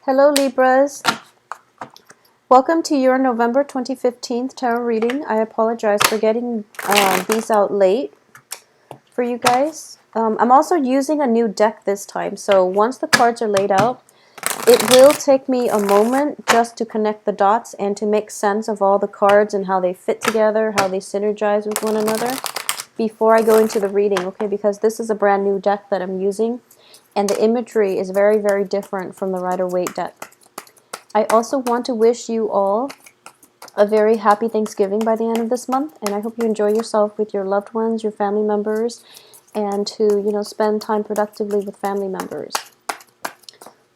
Hello Libras, welcome to your November 2015 tarot reading. I apologize for getting these out late for you guys. I'm also using a new deck this time, so once the cards are laid out, it will take me a moment just to connect the dots and to make sense of all the cards and how they fit together, how they synergize with one another before I go into the reading, okay? Because this is a brand new deck that I'm using, and the imagery is very, very different from the Rider-Waite deck. I also want to wish you all a very happy Thanksgiving by the end of this month, and I hope you enjoy yourself with your loved ones, your family members, and to, spend time productively with family members.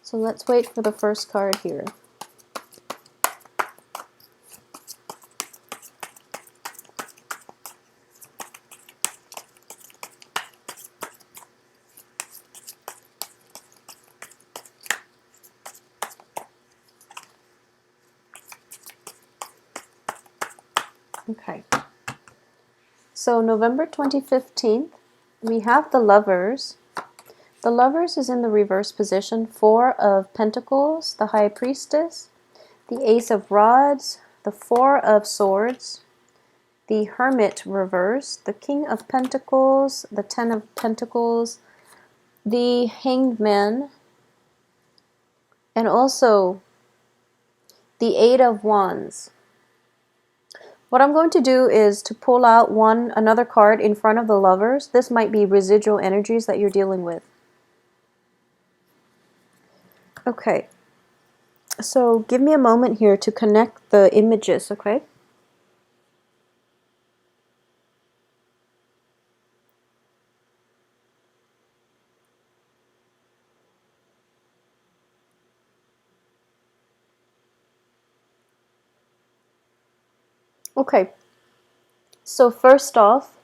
So let's wait for the first card here. Okay, so November 2015, we have the Lovers. The Lovers is in the reverse position, Four of Pentacles, the High Priestess, the Ace of Rods, the Four of Swords, the Hermit reverse, the King of Pentacles, the Ten of Pentacles, the Hanged Man, and also the Eight of Wands. What I'm going to do is to pull out another card in front of the Lovers. This might be residual energies that you're dealing with. Okay, so give me a moment here to connect the images, okay? Okay, so first off,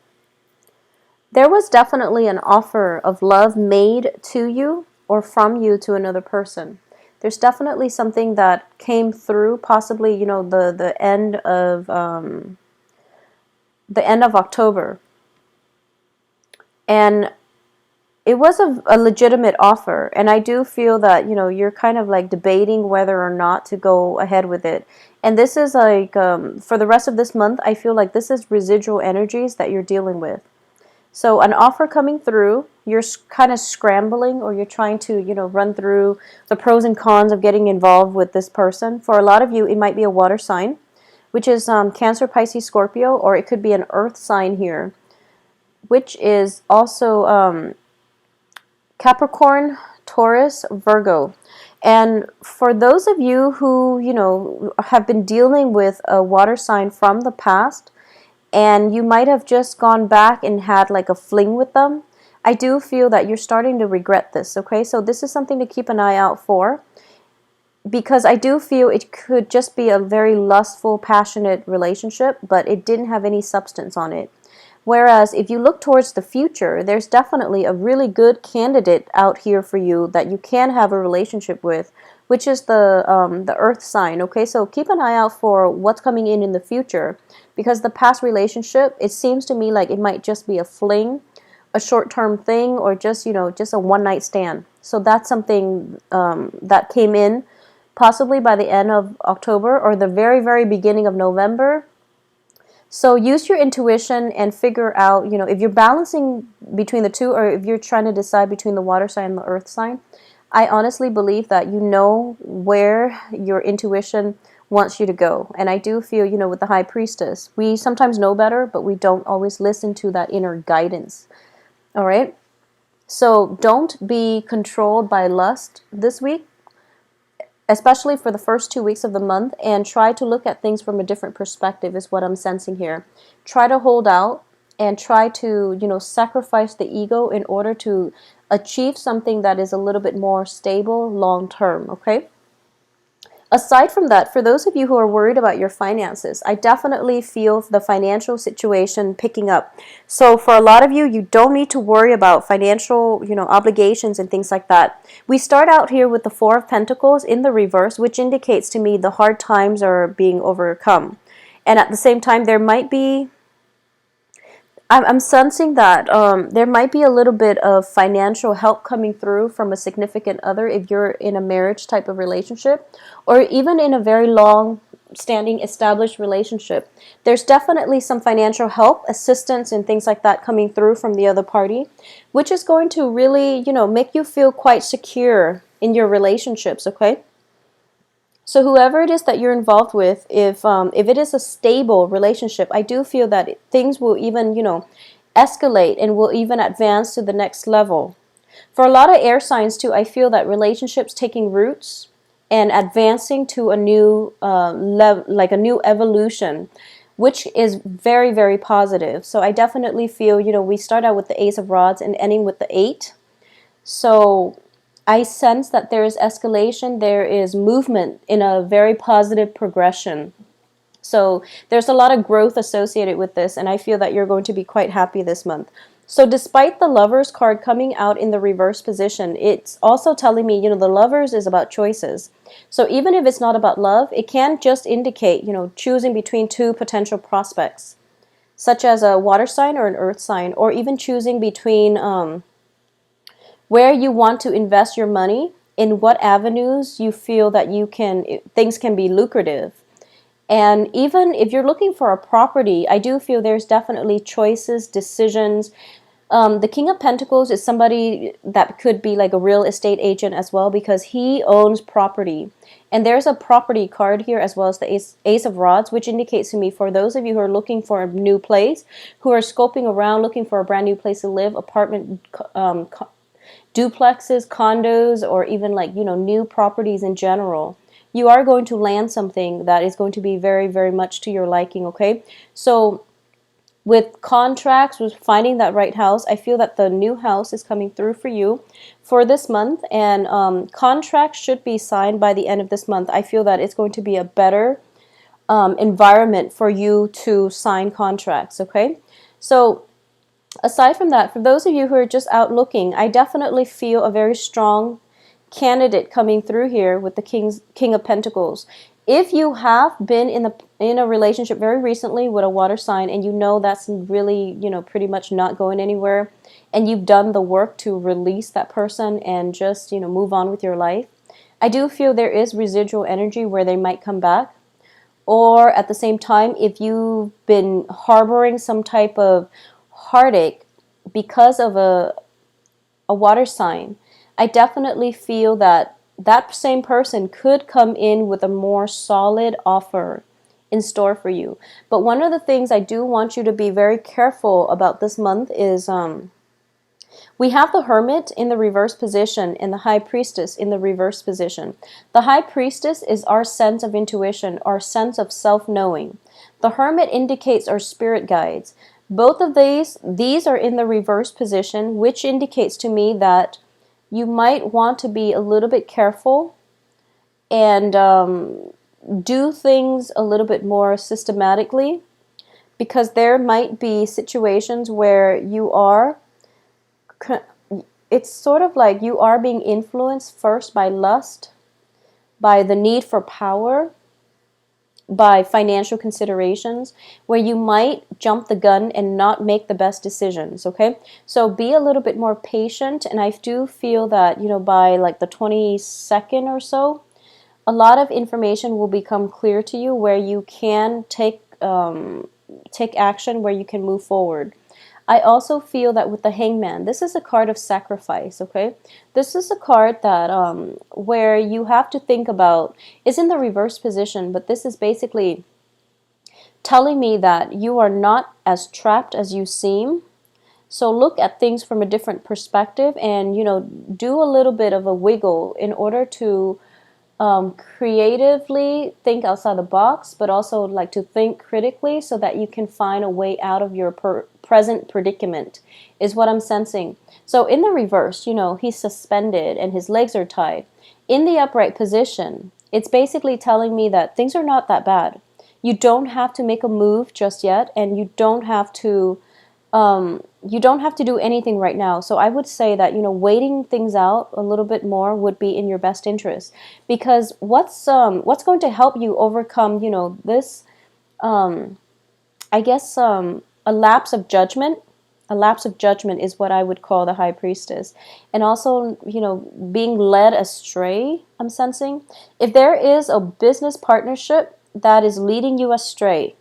there was definitely an offer of love made to you or from you to another person. There's definitely something that came through, possibly, the end of October, and it was a legitimate offer. And I do feel that you're kind of like debating whether or not to go ahead with it. And this is like for the rest of this month, I feel like this is residual energies that you're dealing with. So an offer coming through, you're kind of scrambling, or you're trying to, run through the pros and cons of getting involved with this person. For a lot of you, it might be a water sign, which is Cancer, Pisces, Scorpio, or it could be an earth sign here, which is also Capricorn, Taurus, Virgo. And for those of you who, have been dealing with a water sign from the past, and you might have just gone back and had like a fling with them, I do feel that you're starting to regret this, okay? So this is something to keep an eye out for, because I do feel it could just be a very lustful, passionate relationship, but it didn't have any substance on it. Whereas if you look towards the future, there's definitely a really good candidate out here for you that you can have a relationship with, which is the earth sign, okay? So keep an eye out for what's coming in the future, because the past relationship, it seems to me like it might just be a fling, a short-term thing, or just, just a one-night stand. So that's something that came in possibly by the end of October or the very, very beginning of November. So use your intuition and figure out, if you're balancing between the two, or if you're trying to decide between the water sign and the earth sign, I honestly believe that you know where your intuition wants you to go. And I do feel, with the High Priestess, we sometimes know better, but we don't always listen to that inner guidance. All right? So don't be controlled by lust this week, especially for the first 2 weeks of the month, and try to look at things from a different perspective is what I'm sensing here. Try to hold out and try to, sacrifice the ego in order to achieve something that is a little bit more stable long term, okay? Aside from that, for those of you who are worried about your finances, I definitely feel the financial situation picking up. So for a lot of you, you don't need to worry about financial, obligations and things like that. We start out here with the Four of Pentacles in the reverse, which indicates to me the hard times are being overcome. And at the same time, there might be I'm sensing that there might be a little bit of financial help coming through from a significant other if you're in a marriage type of relationship, or even in a very long standing established relationship. There's definitely some financial help, assistance, and things like that coming through from the other party, which is going to really, make you feel quite secure in your relationships, okay? So whoever it is that you're involved with, if it is a stable relationship, I do feel that things will even, escalate and will even advance to the next level. For a lot of air signs too, I feel that relationships taking roots and advancing to a new like a new evolution, which is very, very positive. So I definitely feel, we start out with the Ace of Rods and ending with the Eight. So I sense that there is escalation, there is movement in a very positive progression. So there's a lot of growth associated with this, and I feel that you're going to be quite happy this month. So despite the Lovers card coming out in the reverse position, it's also telling me, the Lovers is about choices. So even if it's not about love, it can just indicate, choosing between two potential prospects, such as a water sign or an earth sign, or even choosing between where you want to invest your money, in what avenues you feel that things can be lucrative. And even if you're looking for a property, I do feel there's definitely choices, decisions. The King of Pentacles is somebody that could be like a real estate agent as well, because he owns property. And there's a property card here as well as the Ace of Rods, which indicates to me, for those of you who are looking for a new place, who are scoping around, looking for a brand new place to live, apartment, duplexes, condos, or even like, new properties in general, you are going to land something that is going to be very, very much to your liking, okay? So with contracts, with finding that right house, I feel that the new house is coming through for you for this month, and contracts should be signed by the end of this month. I feel that it's going to be a better environment for you to sign contracts, okay? So aside from that, for those of you who are just out looking, I definitely feel a very strong candidate coming through here with the King of Pentacles. If you have been in a relationship very recently with a water sign, and that's really, pretty much not going anywhere, and you've done the work to release that person and just, move on with your life, I do feel there is residual energy where they might come back. Or at the same time, if you've been harboring some type of heartache because of a water sign, I definitely feel that that same person could come in with a more solid offer in store for you. But one of the things I do want you to be very careful about this month is we have the Hermit in the reverse position and the High Priestess in the reverse position. The High Priestess is our sense of intuition, our sense of self-knowing. The Hermit indicates our spirit guides. Both of these are in the reverse position, which indicates to me that you might want to be a little bit careful and do things a little bit more systematically, because there might be situations where it's sort of like you are being influenced first by lust, by the need for power, by financial considerations, where you might jump the gun and not make the best decisions, okay? So be a little bit more patient, and I do feel that, by like the 22nd or so, a lot of information will become clear to you where you can take action, where you can move forward. I also feel that with the Hangman, this is a card of sacrifice, okay? This is a card that where you have to think about, is in the reverse position, but this is basically telling me that you are not as trapped as you seem. So look at things from a different perspective and, do a little bit of a wiggle in order to creatively think outside the box, but also like to think critically so that you can find a way out of your present predicament, is what I'm sensing. So in the reverse, he's suspended and his legs are tied. In the upright position, it's basically telling me that things are not that bad. You don't have to make a move just yet, and you don't have to do anything right now. So I would say that, waiting things out a little bit more would be in your best interest, because what's going to help you overcome, this, I guess, a lapse of judgment. A lapse of judgment is what I would call the high priestess. And also, being led astray, I'm sensing. If there is a business partnership that is leading you astray,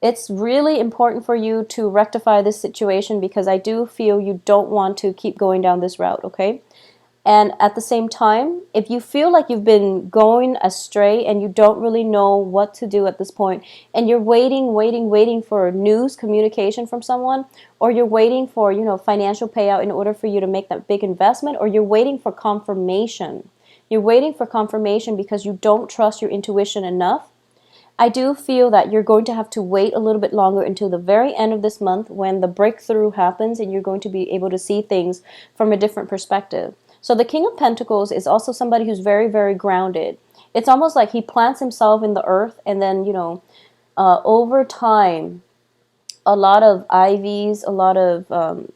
it's really important for you to rectify this situation, because I do feel you don't want to keep going down this route, okay? And at the same time, if you feel like you've been going astray and you don't really know what to do at this point, and you're waiting for news, communication from someone, or you're waiting for, financial payout in order for you to make that big investment, or you're waiting for confirmation. You're waiting for confirmation because you don't trust your intuition enough. I do feel that you're going to have to wait a little bit longer until the very end of this month, when the breakthrough happens and you're going to be able to see things from a different perspective. So the King of Pentacles is also somebody who's very, very grounded. It's almost like he plants himself in the earth, and then, over time, a lot of ivies, a lot of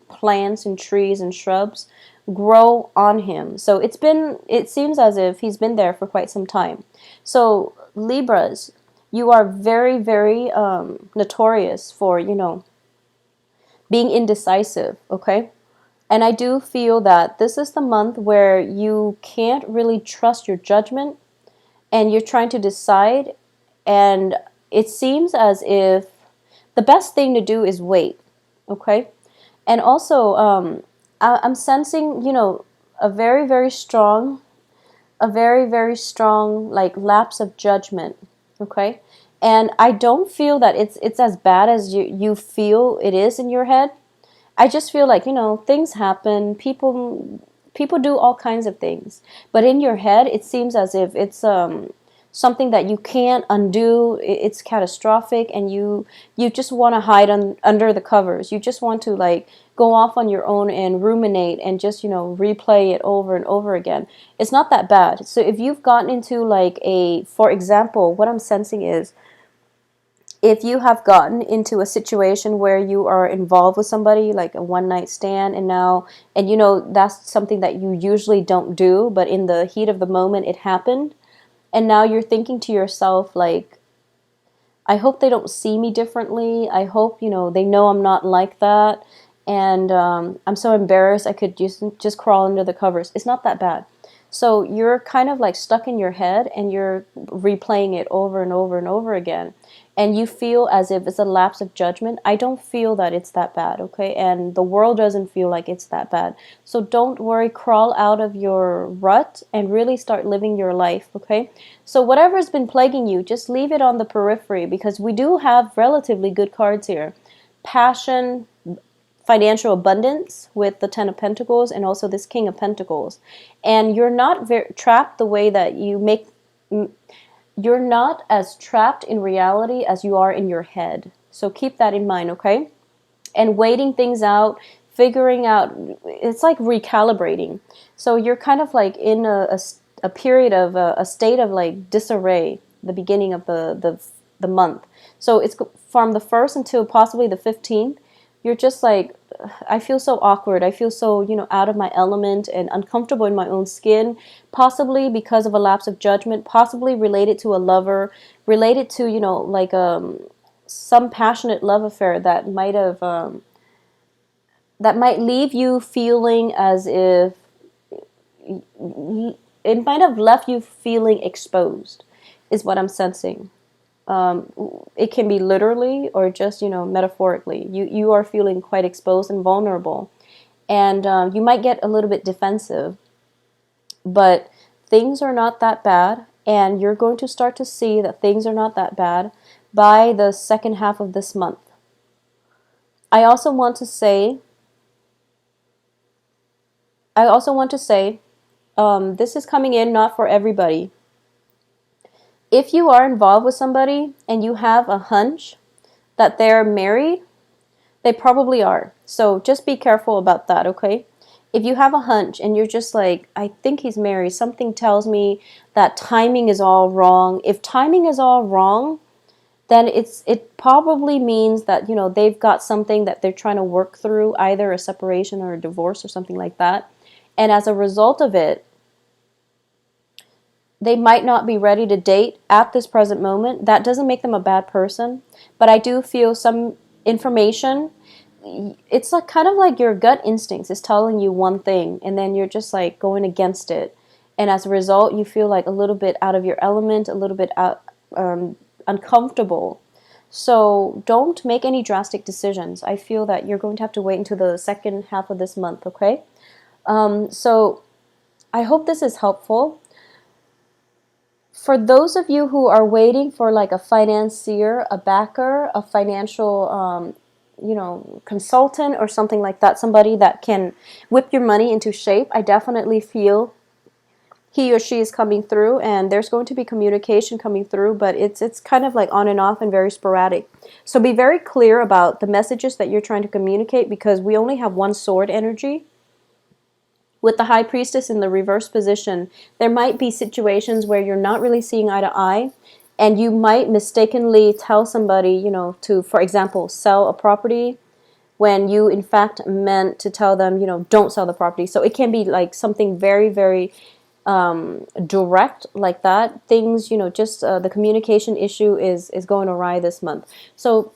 plants and trees and shrubs grow on him. So it seems as if he's been there for quite some time. So Libras, you are very, very notorious for, being indecisive, okay? And I do feel that this is the month where you can't really trust your judgment, and you're trying to decide, and it seems as if the best thing to do is wait, okay? And also, I'm sensing, a very, very strong, like, lapse of judgment, okay? And I don't feel that it's as bad as you feel it is in your head. I just feel like, things happen, people do all kinds of things, but in your head it seems as if it's something that you can't undo. It's catastrophic, and you just want to hide under the covers. You just want to, like, go off on your own and ruminate and just, replay it over and over again. It's not that bad. So if you've gotten into, like, for example, what I'm sensing is, if you have gotten into a situation where you are involved with somebody, like a one-night stand, and that's something that you usually don't do, but in the heat of the moment it happened, and now you're thinking to yourself, like, I hope they don't see me differently. I hope, they know I'm not like that, and I'm so embarrassed I could just crawl under the covers. It's not that bad. So you're kind of like stuck in your head, and you're replaying it over and over and over again. And you feel as if it's a lapse of judgment. I don't feel that it's that bad, okay? And the world doesn't feel like it's that bad. So don't worry, crawl out of your rut and really start living your life, okay? So whatever's been plaguing you, just leave it on the periphery, because we do have relatively good cards here. Passion, financial abundance with the Ten of Pentacles, and also this King of Pentacles. And you're not trapped the way that you're not as trapped in reality as you are in your head. So keep that in mind, okay? And waiting things out, figuring out, it's like recalibrating. So you're kind of like in a period of a state of, like, disarray, the beginning of the month. So it's from the 1st until possibly the 15th. You're just like, I feel so awkward. I feel so, out of my element and uncomfortable in my own skin, possibly because of a lapse of judgment, possibly related to a lover, related to, like some passionate love affair that might leave you feeling as if it might have left you feeling exposed, is what I'm sensing. It can be literally or just, metaphorically. You are feeling quite exposed and vulnerable. And you might get a little bit defensive. But things are not that bad. And you're going to start to see that things are not that bad by the second half of this month. I also want to say, this is coming in not for everybody. If you are involved with somebody and you have a hunch that they're married, they probably are. So just be careful about that, okay? If you have a hunch and you're just like, I think he's married, something tells me that timing is all wrong. If timing is all wrong, then it probably means that, they've got something that they're trying to work through, either a separation or a divorce or something like that. And as a result of it, they might not be ready to date at this present moment. That doesn't make them a bad person, but I do feel information, it's like kind of like your gut instincts is telling you one thing, and then you're just like going against it, and as a result, you feel like a little bit out of your element, a little bit out, uncomfortable. So don't make any drastic decisions. I feel that you're going to have to wait until the second half of this month. Okay. So I hope this is helpful. For those of you who are waiting for like a financier, a backer, a financial, consultant or something like that, somebody that can whip your money into shape, I definitely feel he or she is coming through, and there's going to be communication coming through, but it's kind of like on and off and very sporadic. So be very clear about the messages that you're trying to communicate, because we only have one sword energy. With the High Priestess in the reverse position, there might be situations where you're not really seeing eye to eye, and you might mistakenly tell somebody, to, for example, sell a property, when you in fact meant to tell them, don't sell the property. So it can be like something very, very direct like that. Things, just the communication issue is going awry this month. So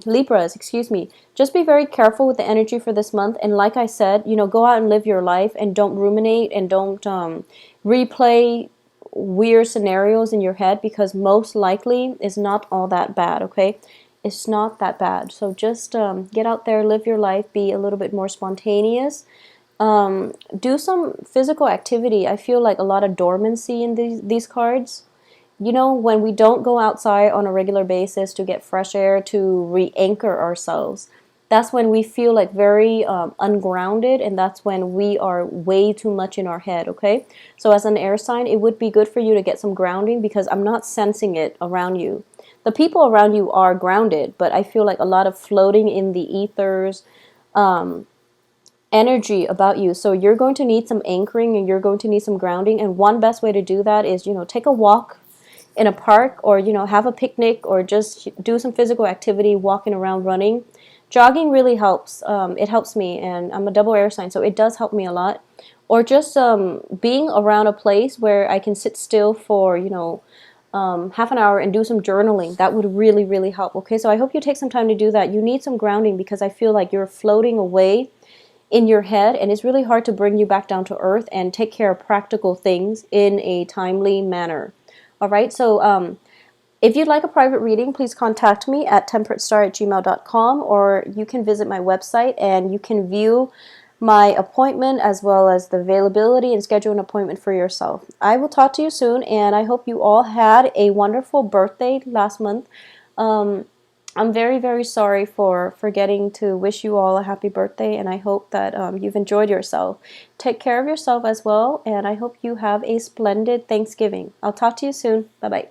Libras, excuse me, just be very careful with the energy for this month. And like I said, go out and live your life, and don't ruminate, and don't replay weird scenarios in your head, because most likely it's not all that bad. Okay, it's not that bad. So just get out there, live your life, be a little bit more spontaneous. Do some physical activity. I feel like a lot of dormancy in these cards. When we don't go outside on a regular basis to get fresh air, to re-anchor ourselves, that's when we feel like very ungrounded, and that's when we are way too much in our head, okay? So as an air sign, it would be good for you to get some grounding, because I'm not sensing it around you. The people around you are grounded, but I feel like a lot of floating in the ethers, energy about you. So you're going to need some anchoring, and you're going to need some grounding. And one best way to do that is, take a walk in a park, or, have a picnic, or just do some physical activity, walking around, running. Jogging really helps. It helps me, and I'm a double air sign, so it does help me a lot. Or just being around a place where I can sit still for, half an hour and do some journaling. That would really, really help. Okay, so I hope you take some time to do that. You need some grounding, because I feel like you're floating away in your head, and it's really hard to bring you back down to earth and take care of practical things in a timely manner. All right, so if you'd like a private reading, please contact me at temperatestar@gmail.com, or you can visit my website and you can view my appointment as well as the availability, and schedule an appointment for yourself. I will talk to you soon, and I hope you all had a wonderful birthday last month. I'm very, very sorry for forgetting to wish you all a happy birthday, and I hope that you've enjoyed yourself. Take care of yourself as well, and I hope you have a splendid Thanksgiving. I'll talk to you soon. Bye-bye.